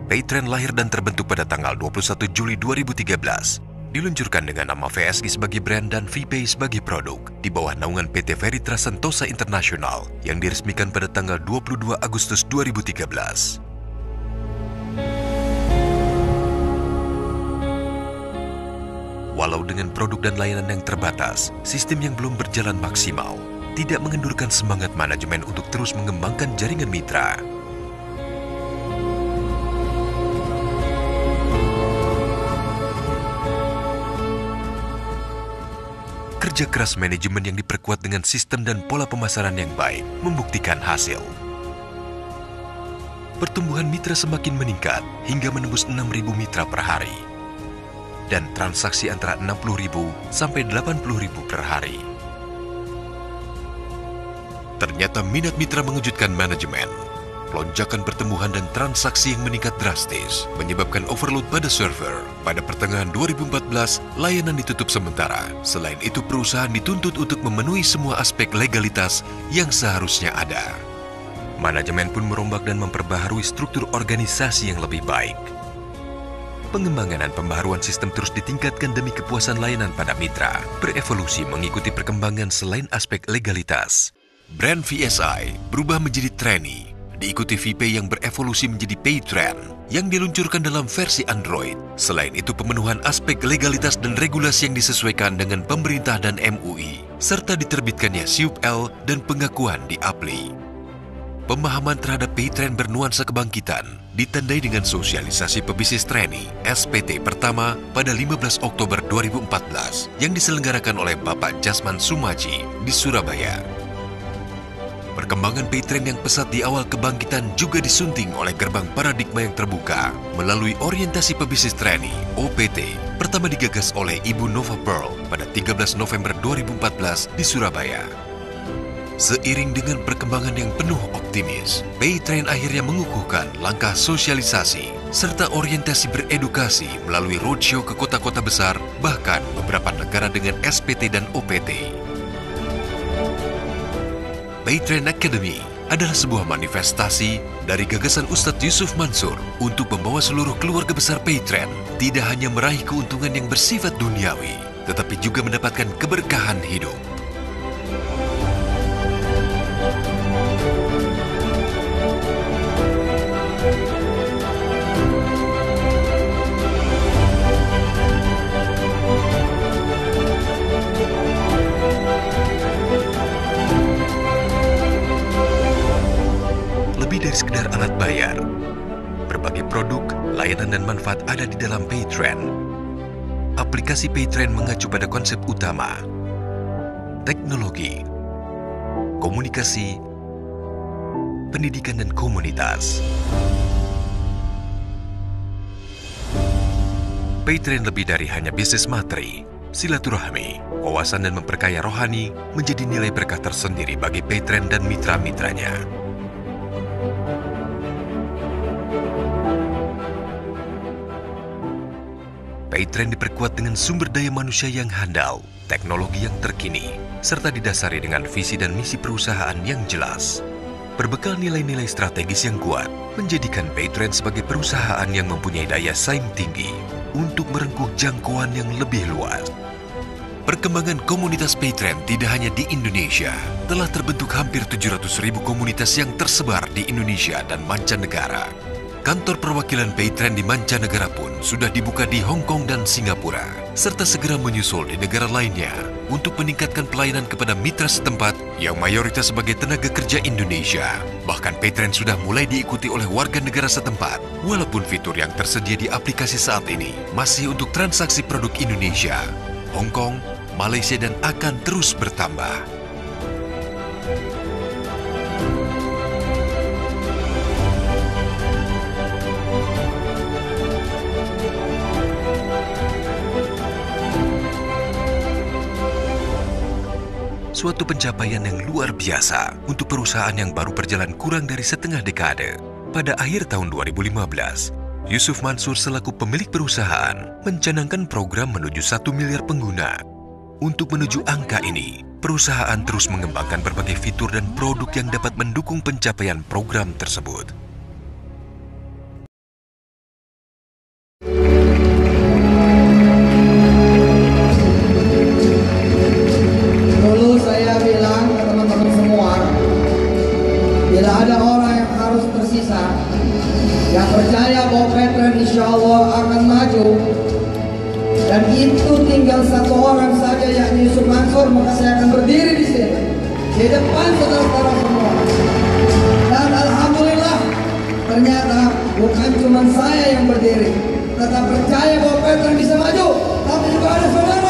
Paytrend lahir dan terbentuk pada tanggal 21 Juli 2013. Diluncurkan dengan nama VSI sebagai brand dan VPay sebagai produk di bawah naungan PT Feritra Sentosa International yang diresmikan pada tanggal 22 Agustus 2013. Walau dengan produk dan layanan yang terbatas, sistem yang belum berjalan maksimal tidak mengendurkan semangat manajemen untuk terus mengembangkan jaringan mitra. Kerja keras manajemen yang diperkuat dengan sistem dan pola pemasaran yang baik membuktikan hasil. Pertumbuhan mitra semakin meningkat hingga menembus 6.000 mitra per hari. Dan transaksi antara 60.000 sampai 80.000 per hari. Ternyata minat mitra mengejutkan manajemen. Lonjakan pertumbuhan dan transaksi yang meningkat drastis menyebabkan overload pada server. Pada pertengahan 2014, layanan ditutup sementara. Selain itu, perusahaan dituntut untuk memenuhi semua aspek legalitas yang seharusnya ada. Manajemen pun merombak dan memperbaharui struktur organisasi yang lebih baik. Pengembangan dan pembaharuan sistem terus ditingkatkan demi kepuasan layanan pada mitra, berevolusi mengikuti perkembangan selain aspek legalitas. Brand VSI berubah menjadi Trenni, diikuti VPay yang berevolusi menjadi Paytrend yang diluncurkan dalam versi Android. Selain itu, pemenuhan aspek legalitas dan regulasi yang disesuaikan dengan pemerintah dan MUI, serta diterbitkannya SIUP-L dan pengakuan di APLI. Pemahaman terhadap Paytrend bernuansa kebangkitan ditandai dengan sosialisasi pebisnis Trenni SPT pertama pada 15 Oktober 2014 yang diselenggarakan oleh Bapak Jasman Sumaji di Surabaya. Perkembangan Paytrend yang pesat di awal kebangkitan juga disunting oleh gerbang paradigma yang terbuka melalui orientasi pebisnis Trenni OPT pertama digagas oleh Ibu Nova Pearl pada 13 November 2014 di Surabaya. Seiring dengan perkembangan yang penuh optimis, Paytrend akhirnya mengukuhkan langkah sosialisasi serta orientasi beredukasi melalui roadshow ke kota-kota besar, bahkan beberapa negara dengan SPT dan OPT. Paytrend Academy adalah sebuah manifestasi dari gagasan Ustadz Yusuf Mansur untuk membawa seluruh keluarga besar Paytrend tidak hanya meraih keuntungan yang bersifat duniawi, tetapi juga mendapatkan keberkahan hidup. Lebih dari sekedar alat bayar, berbagai produk, layanan dan manfaat ada di dalam Paytrend. Aplikasi Paytrend mengacu pada konsep utama, teknologi, komunikasi, pendidikan dan komunitas. Paytrend lebih dari hanya bisnis materi, silaturahmi, wawasan dan memperkaya rohani menjadi nilai berkah tersendiri bagi Paytrend dan mitra-mitranya. Paytrend diperkuat dengan sumber daya manusia yang handal, teknologi yang terkini, serta didasari dengan visi dan misi perusahaan yang jelas. Berbekal nilai-nilai strategis yang kuat, menjadikan Paytrend sebagai perusahaan yang mempunyai daya saing tinggi untuk merengkuh jangkauan yang lebih luas. Perkembangan komunitas Paytrend tidak hanya di Indonesia, telah terbentuk hampir 700.000 komunitas yang tersebar di Indonesia dan mancanegara. Kantor perwakilan Paytrend di mancanegara pun sudah dibuka di Hong Kong dan Singapura, serta segera menyusul di negara lainnya untuk meningkatkan pelayanan kepada mitra setempat yang mayoritas sebagai tenaga kerja Indonesia. Bahkan Paytrend sudah mulai diikuti oleh warga negara setempat, walaupun fitur yang tersedia di aplikasi saat ini masih untuk transaksi produk Indonesia, Hong Kong, Malaysia dan akan terus bertambah. Suatu pencapaian yang luar biasa untuk perusahaan yang baru berjalan kurang dari setengah dekade. Pada akhir tahun 2015, Yusuf Mansur selaku pemilik perusahaan mencanangkan program menuju 1 miliar pengguna. Untuk menuju angka ini, perusahaan terus mengembangkan berbagai fitur dan produk yang dapat mendukung pencapaian program tersebut. maka saya akan berdiri di sini di depan saudara-saudara semua. Dan alhamdulillah, ternyata bukan cuma saya yang berdiri, tetap percaya bahwa Petra bisa maju, tapi juga ada saudara